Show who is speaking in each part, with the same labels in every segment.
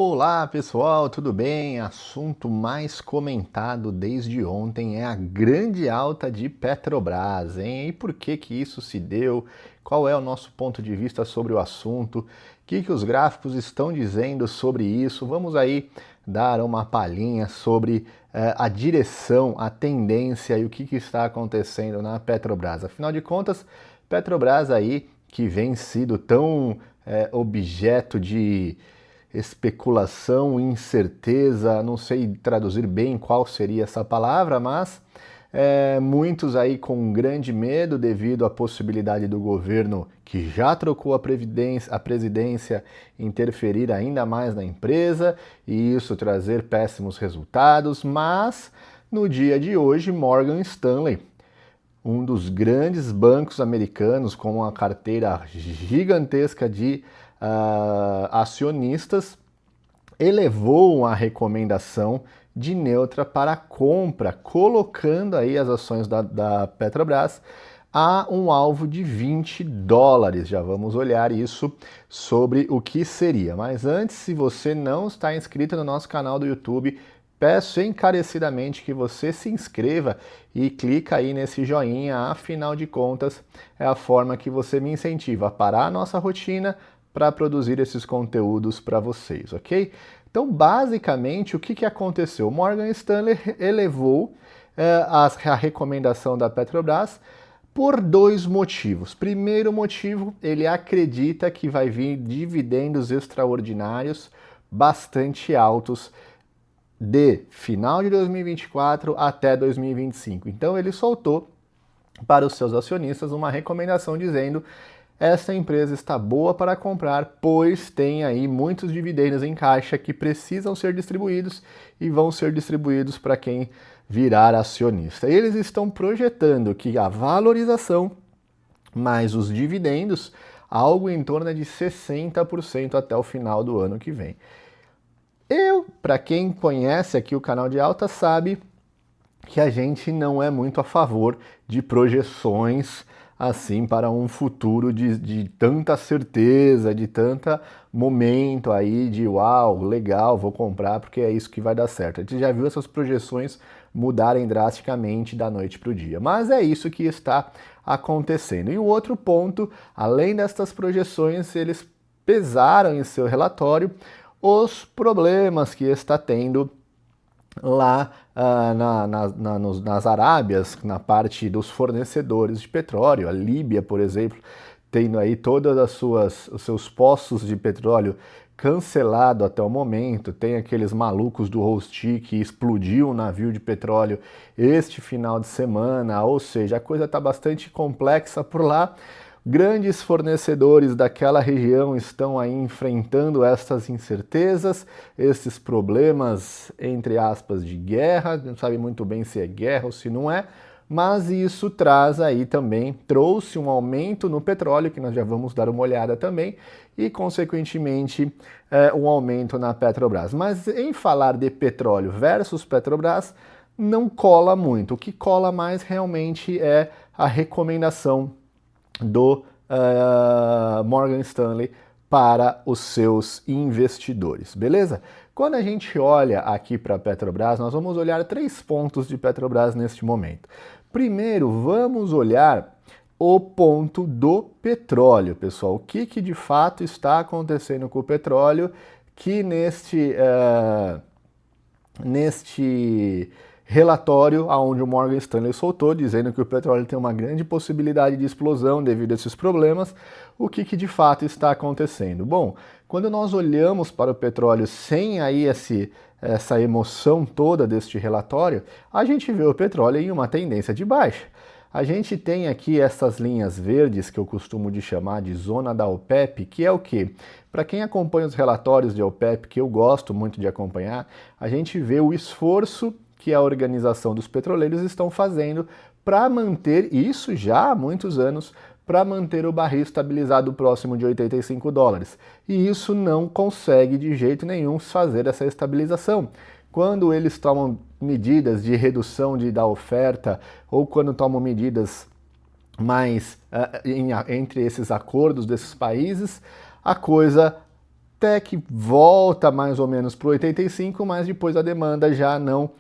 Speaker 1: Olá pessoal, tudo bem? Assunto mais comentado desde ontem é a grande alta de Petrobras, hein? E por que que isso se deu? Qual é o nosso ponto de vista sobre o assunto? O que que os gráficos estão dizendo sobre isso? Vamos aí dar uma palhinha sobre a direção, a tendência e o que que está acontecendo na Petrobras. Afinal de contas, Petrobras aí que vem sido tão objeto de especulação, incerteza, não sei traduzir bem qual seria essa palavra, mas muitos aí com um grande medo devido à possibilidade do governo que já trocou a presidência interferir ainda mais na empresa e isso trazer péssimos resultados, mas no dia de hoje Morgan Stanley, um dos grandes bancos americanos com uma carteira gigantesca de acionistas, elevou a recomendação de neutra para compra, colocando aí as ações da Petrobras a um alvo de $20. Já vamos olhar isso sobre o que seria. Mas antes, se você não está inscrito no nosso canal do YouTube, peço encarecidamente que você se inscreva e clica aí nesse joinha, afinal de contas é a forma que você me incentiva a parar a nossa rotina para produzir esses conteúdos para vocês, ok? Então, basicamente, o que aconteceu? Morgan Stanley elevou a recomendação da Petrobras por dois motivos. Primeiro motivo, ele acredita que vai vir dividendos extraordinários bastante altos de final de 2024 até 2025. Então ele soltou para os seus acionistas uma recomendação dizendo: esta empresa está boa para comprar, pois tem aí muitos dividendos em caixa que precisam ser distribuídos e vão ser distribuídos para quem virar acionista. Eles estão projetando que a valorização mais os dividendos, algo em torno de 60% até o final do ano que vem. Para quem conhece aqui o canal de alta, sabe que a gente não é muito a favor de projeções assim para um futuro de tanta certeza, de tanta momento aí de uau, legal, vou comprar porque é isso que vai dar certo. A gente já viu essas projeções mudarem drasticamente da noite para o dia, mas é isso que está acontecendo. E o outro ponto, além destas projeções, eles pesaram em seu relatório os problemas que está tendo lá nas Arábias, na parte dos fornecedores de petróleo. A Líbia, por exemplo, tendo aí todos os seus poços de petróleo cancelado até o momento. Tem aqueles malucos do Houthi que explodiu um navio de petróleo este final de semana, ou seja, a coisa está bastante complexa por lá. Grandes fornecedores daquela região estão aí enfrentando essas incertezas, esses problemas, entre aspas, de guerra, não sabe muito bem se é guerra ou se não é, mas isso traz aí também, trouxe um aumento no petróleo, que nós já vamos dar uma olhada também, e consequentemente um aumento na Petrobras. Mas em falar de petróleo versus Petrobras, não cola muito. O que cola mais realmente é a recomendação do Morgan Stanley para os seus investidores, beleza? Quando a gente olha aqui para a Petrobras, nós vamos olhar 3 pontos de Petrobras neste momento. Primeiro, vamos olhar o ponto do petróleo, pessoal. O que de fato está acontecendo com o petróleo que neste relatório onde o Morgan Stanley soltou, dizendo que o petróleo tem uma grande possibilidade de explosão devido a esses problemas. O que de fato está acontecendo? Bom, quando nós olhamos para o petróleo sem aí essa emoção toda deste relatório, a gente vê o petróleo em uma tendência de baixa. A gente tem aqui essas linhas verdes que eu costumo de chamar de zona da OPEP, que é o quê? Para quem acompanha os relatórios de OPEP, que eu gosto muito de acompanhar, a gente vê o esforço que a Organização dos Petroleiros estão fazendo para manter, isso já há muitos anos, para manter o barril estabilizado próximo de $85. E isso não consegue de jeito nenhum fazer essa estabilização. Quando eles tomam medidas de redução da oferta ou quando tomam medidas mais entre esses acordos desses países, a coisa até que volta mais ou menos para o 85, mas depois a demanda já não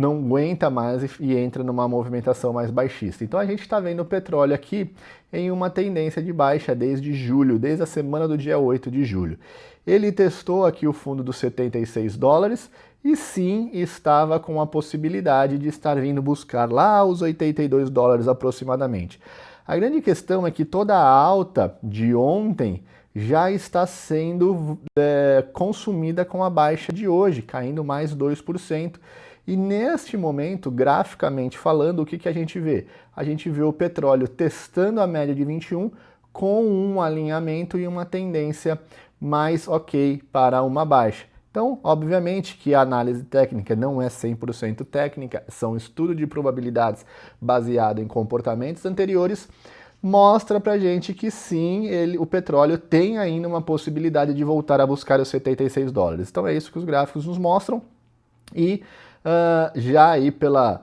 Speaker 1: aguenta mais e entra numa movimentação mais baixista. Então a gente está vendo o petróleo aqui em uma tendência de baixa desde julho, desde a semana do dia 8 de julho. Ele testou aqui o fundo dos 76 dólares e sim estava com a possibilidade de estar vindo buscar lá os 82 dólares aproximadamente. A grande questão é que toda a alta de ontem já está sendo consumida com a baixa de hoje, caindo mais 2%. E neste momento, graficamente falando, o que a gente vê? A gente vê o petróleo testando a média de 21 com um alinhamento e uma tendência mais ok para uma baixa. Então, obviamente que a análise técnica não é 100% técnica, são estudo de probabilidades baseado em comportamentos anteriores, mostra pra gente que sim, o petróleo tem ainda uma possibilidade de voltar a buscar os 76 dólares. Então é isso que os gráficos nos mostram e já aí pela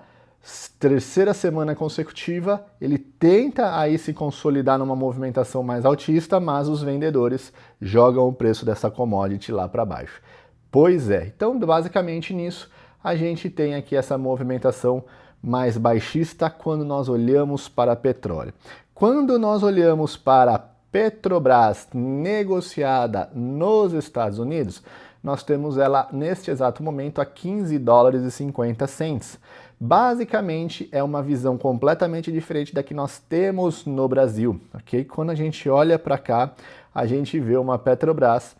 Speaker 1: terceira semana consecutiva, ele tenta aí se consolidar numa movimentação mais altista, mas os vendedores jogam o preço dessa commodity lá para baixo. Pois é, então basicamente nisso a gente tem aqui essa movimentação mais baixista quando nós olhamos para petróleo. Quando nós olhamos para Petrobras negociada nos Estados Unidos, nós temos ela neste exato momento a 15 dólares e 50 cents. Basicamente é uma visão completamente diferente da que nós temos no Brasil, ok? Quando a gente olha para cá, a gente vê uma Petrobras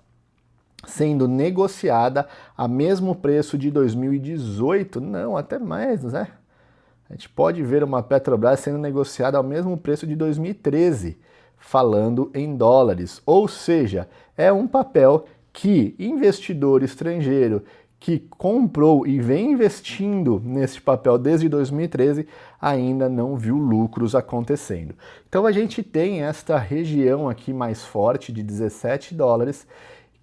Speaker 1: sendo negociada a mesmo preço de 2018, não, até mais, né? A gente pode ver uma Petrobras sendo negociada ao mesmo preço de 2013, falando em dólares. Ou seja, é um papel que investidor estrangeiro que comprou e vem investindo nesse papel desde 2013 ainda não viu lucros acontecendo. Então a gente tem esta região aqui mais forte de 17 dólares,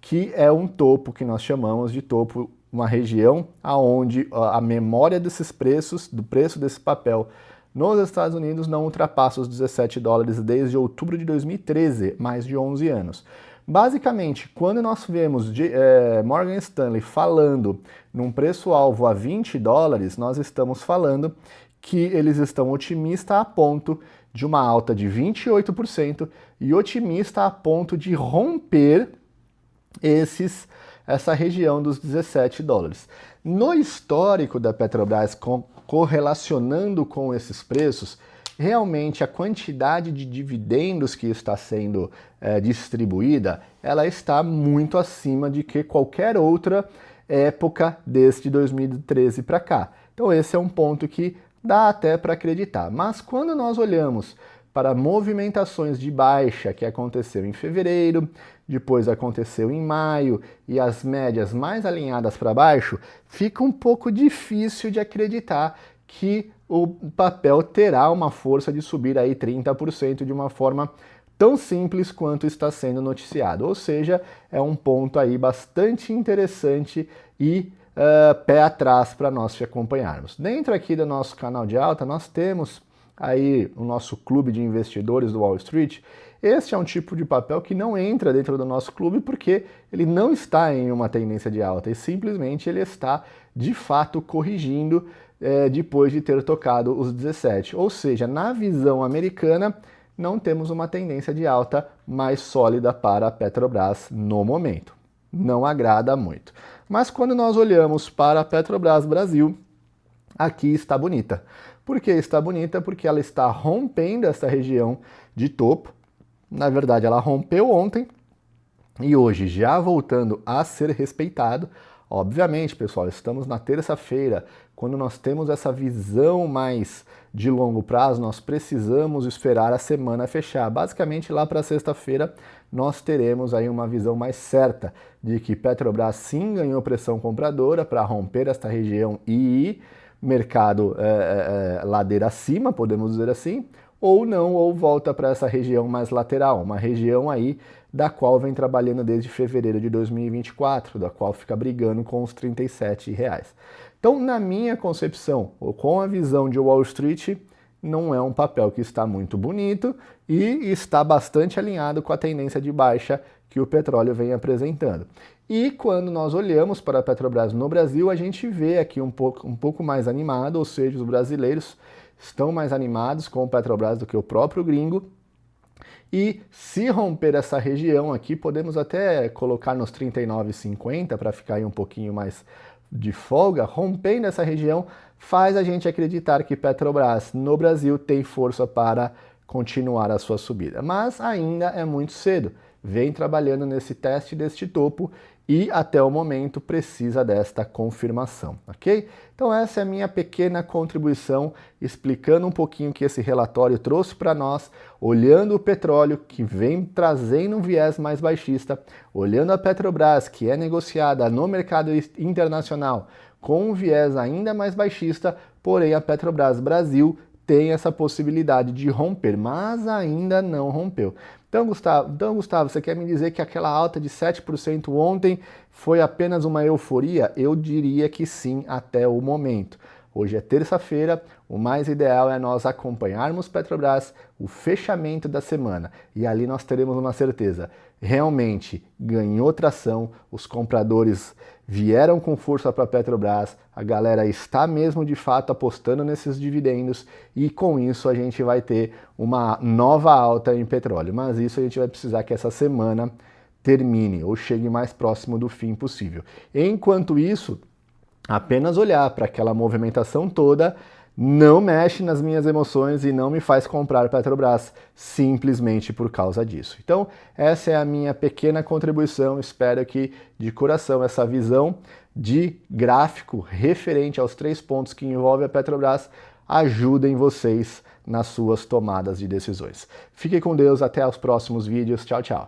Speaker 1: que é um topo que nós chamamos de topo, uma região aonde a memória desses preços, do preço desse papel nos Estados Unidos não ultrapassa os 17 dólares desde outubro de 2013, mais de 11 anos. Basicamente, quando nós vemos Morgan Stanley falando num preço-alvo a 20 dólares, nós estamos falando que eles estão otimistas a ponto de uma alta de 28% e otimista a ponto de romper essa região dos 17 dólares. No histórico da Petrobras, correlacionando com esses preços, realmente a quantidade de dividendos que está sendo distribuída, ela está muito acima de que qualquer outra época desde 2013 para cá. Então esse é um ponto que dá até para acreditar. Mas quando nós olhamos para movimentações de baixa que aconteceu em fevereiro, depois aconteceu em maio e as médias mais alinhadas para baixo, fica um pouco difícil de acreditar que o papel terá uma força de subir aí 30% de uma forma tão simples quanto está sendo noticiado. Ou seja, é um ponto aí bastante interessante e pé atrás para nós te acompanharmos. Dentro aqui do nosso canal de alta, nós temos aí o nosso clube de investidores do Wall Street. Este é um tipo de papel que não entra dentro do nosso clube porque ele não está em uma tendência de alta e simplesmente ele está de fato corrigindo depois de ter tocado os 17. Ou seja, na visão americana, não temos uma tendência de alta mais sólida para a Petrobras no momento. Não agrada muito. Mas quando nós olhamos para a Petrobras Brasil, aqui está bonita. Por que está bonita? Porque ela está rompendo essa região de topo. Na verdade, ela rompeu ontem e hoje já voltando a ser respeitado. Obviamente, pessoal, estamos na terça-feira. Quando nós temos essa visão mais de longo prazo, nós precisamos esperar a semana fechar. Basicamente, lá para sexta-feira, nós teremos aí uma visão mais certa de que Petrobras sim ganhou pressão compradora para romper esta região e ir mercado ladeira acima, podemos dizer assim, ou não, ou volta para essa região mais lateral, uma região aí da qual vem trabalhando desde fevereiro de 2024, da qual fica brigando com os R$37. Então, na minha concepção, ou com a visão de Wall Street, não é um papel que está muito bonito e está bastante alinhado com a tendência de baixa que o petróleo vem apresentando. E quando nós olhamos para a Petrobras no Brasil, a gente vê aqui um pouco mais animado, ou seja, os brasileiros estão mais animados com o Petrobras do que o próprio gringo. E se romper essa região aqui, podemos até colocar nos 39,50 para ficar aí um pouquinho mais de folga. Rompendo essa região faz a gente acreditar que Petrobras no Brasil tem força para continuar a sua subida. Mas ainda é muito cedo. Vem trabalhando nesse teste deste topo e até o momento precisa desta confirmação, ok? Então essa é a minha pequena contribuição explicando um pouquinho o que esse relatório trouxe para nós, olhando o petróleo que vem trazendo um viés mais baixista, olhando a Petrobras que é negociada no mercado internacional com um viés ainda mais baixista, porém a Petrobras Brasil tem essa possibilidade de romper, mas ainda não rompeu. Então, Gustavo, você quer me dizer que aquela alta de 7% ontem foi apenas uma euforia? Eu diria que sim, até o momento. Hoje é terça-feira, o mais ideal é nós acompanharmos Petrobras, o fechamento da semana, e ali nós teremos uma certeza. Realmente ganhou tração, os compradores vieram com força para a Petrobras, a galera está mesmo de fato apostando nesses dividendos e com isso a gente vai ter uma nova alta em petróleo. Mas isso a gente vai precisar que essa semana termine ou chegue mais próximo do fim possível. Enquanto isso, apenas olhar para aquela movimentação toda não mexe nas minhas emoções e não me faz comprar Petrobras simplesmente por causa disso. Então, essa é a minha pequena contribuição. Espero que, de coração, essa visão de gráfico referente aos 3 pontos que envolvem a Petrobras ajudem vocês nas suas tomadas de decisões. Fiquem com Deus, até os próximos vídeos. Tchau, tchau.